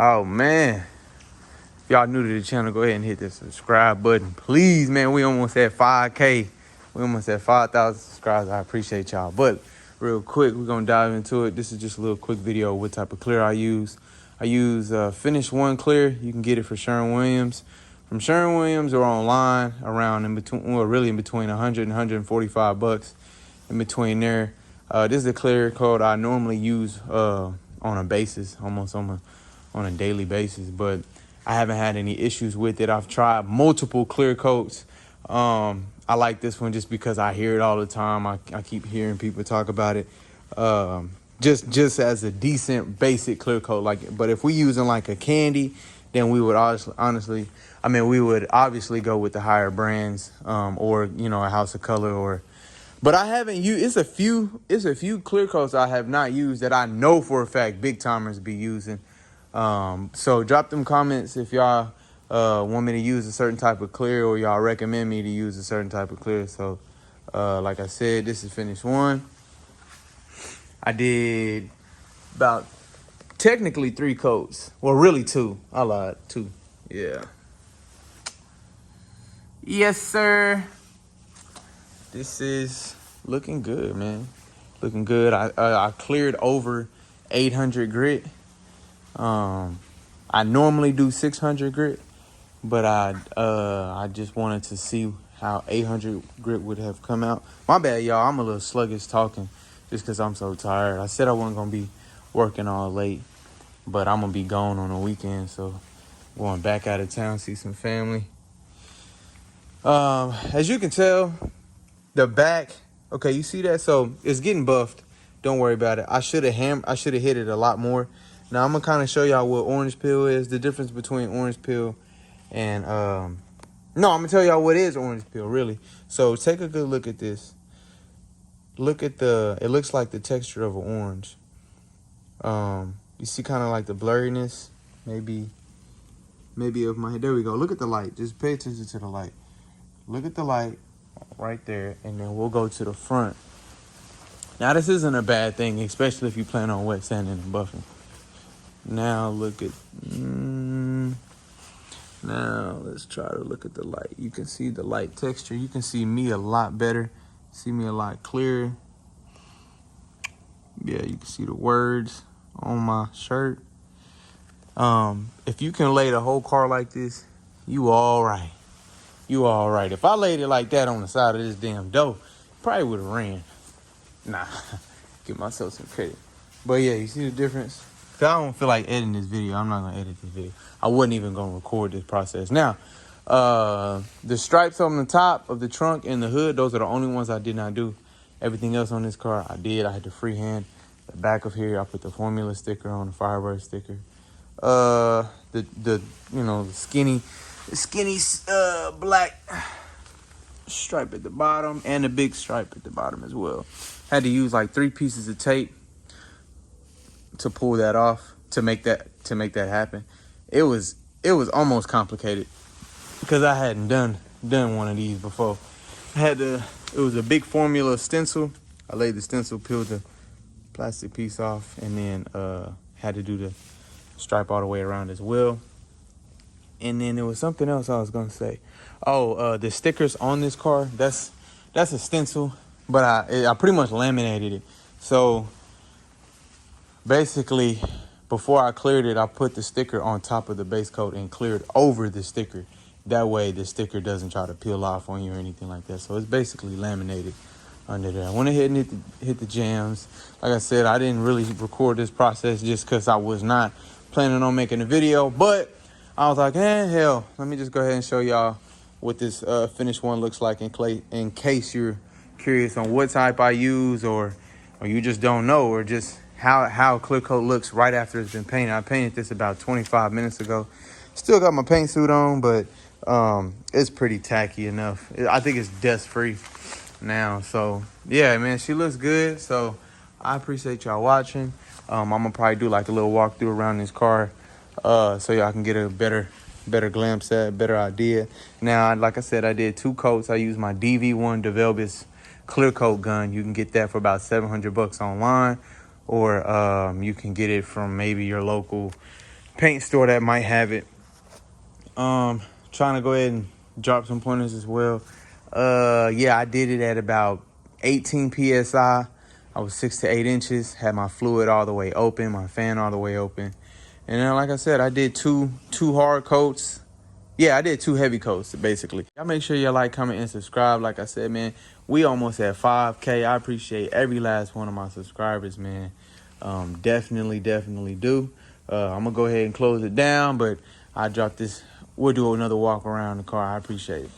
Oh man, if y'all new to the channel, go ahead and hit the subscribe button, please, man. We almost at 5K. We almost at 5,000 subscribers. I appreciate y'all. But real quick, we're gonna dive into it. This is just a little quick video of what type of clear I use. I use Finish One Clear. You can get it for Sherwin-Williams. From Sherwin-Williams or online, around in between, well, really in between 100 and 145 bucks. In between there, this is the clear coat I normally use on a basis, almost on a daily basis, but I haven't had any issues with it. I've tried multiple clear coats. I like this one just because I hear it all the time. I keep hearing people talk about it. Just as a decent basic clear coat. But if we using like a candy, then we would honestly, we would obviously go with the higher brands, or a House of Color But I haven't used. It's a few clear coats I have not used that I know for a fact big timers be using. So drop them comments if y'all want me to use a certain type of clear, or y'all recommend me to use a certain type of clear. So like I said, this is Finish One. I did about technically 3 coats. Well, really 2. I lied. 2. Yeah. Yes, sir. This is looking good, man. Looking good. I cleared over 800 grit. I normally do 600 grit, but I just wanted to see how 800 grit would have come out. My bad, y'all. I'm a little sluggish talking just because I'm so tired. I said I wasn't going to be working all late, but I'm going to be gone on the weekend, so going back out of town, see some family. As you can tell, the back, okay, you see that? So it's getting buffed. Don't worry about it. I should have hit it a lot more. Now I'm gonna kind of show y'all what orange peel is, the difference between orange peel and no, I'm gonna tell y'all what is orange peel really. So take a good look at this. Look at it looks like the texture of an orange. You see kind of like the blurriness, maybe of my head. There we go. Look at the light. Just pay attention to the light. Look at the light right there, and then we'll go to the front. Now this isn't a bad thing, especially if you plan on wet sanding and buffing. Now look at, now let's try to look at the light. You can see the light texture. You can see me a lot better. See me a lot clearer. Yeah, you can see the words on my shirt. If you can lay the whole car like this, you all right. You all right. If I laid it like that on the side of this damn door, probably would have ran. Nah, give myself some credit. But yeah, you see the difference? Cause I don't feel like editing this video. I'm not gonna edit this video. I wasn't even gonna record this process. Now, the stripes on the top of the trunk and the hood, those are the only ones I did not do. Everything else on this car, I did. I had to freehand. The back of here, I put the Formula sticker on, the Firebird sticker. The skinny black stripe at the bottom and the big stripe at the bottom as well. Had to use like 3 pieces of tape to pull that off, to make that happen. It was almost complicated because I hadn't done one of these before. It was a big Formula stencil. I laid the stencil, peeled the plastic piece off, and then had to do the stripe all the way around as well. And then there was something else I was gonna say. The stickers on this car, that's a stencil, but I pretty much laminated it. So basically, before I cleared it, I put the sticker on top of the base coat and cleared over the sticker. That way the sticker doesn't try to peel off on you or anything like that. So it's basically laminated under there. I went ahead and hit the jams. Like I said, I didn't really record this process just because I was not planning on making a video, but I was like, hell, let me just go ahead and show y'all what this Finish One looks like in case you're curious on what type I use, or you just don't know, or just how clear coat looks right after it's been painted. I painted this about 25 minutes ago. Still got my paint suit on, but It's pretty tacky enough. I think it's dust free now. So yeah, man, she looks good. So I appreciate y'all watching. I'm gonna probably do like a little walkthrough around this car, so y'all can get a better glimpse at, better idea. Now, like I said, I did 2 coats. I used my DV1 DeVelvis clear coat gun. You can get that for about $700 online, or you can get it from maybe your local paint store that might have it. Trying to go ahead and drop some pointers as well. Yeah, I did it at about 18 psi. I was 6 to 8 inches. Had my fluid all the way open, my fan all the way open, and then like I said, I did two hard coats. Yeah, I did 2 heavy coats basically. Y'all make sure you like, comment, and subscribe. Like I said, man, we almost at 5K. I appreciate every last one of my subscribers, man. Definitely do. I'm gonna go ahead and close it down, but I dropped this. We'll do another walk around the car. I appreciate it.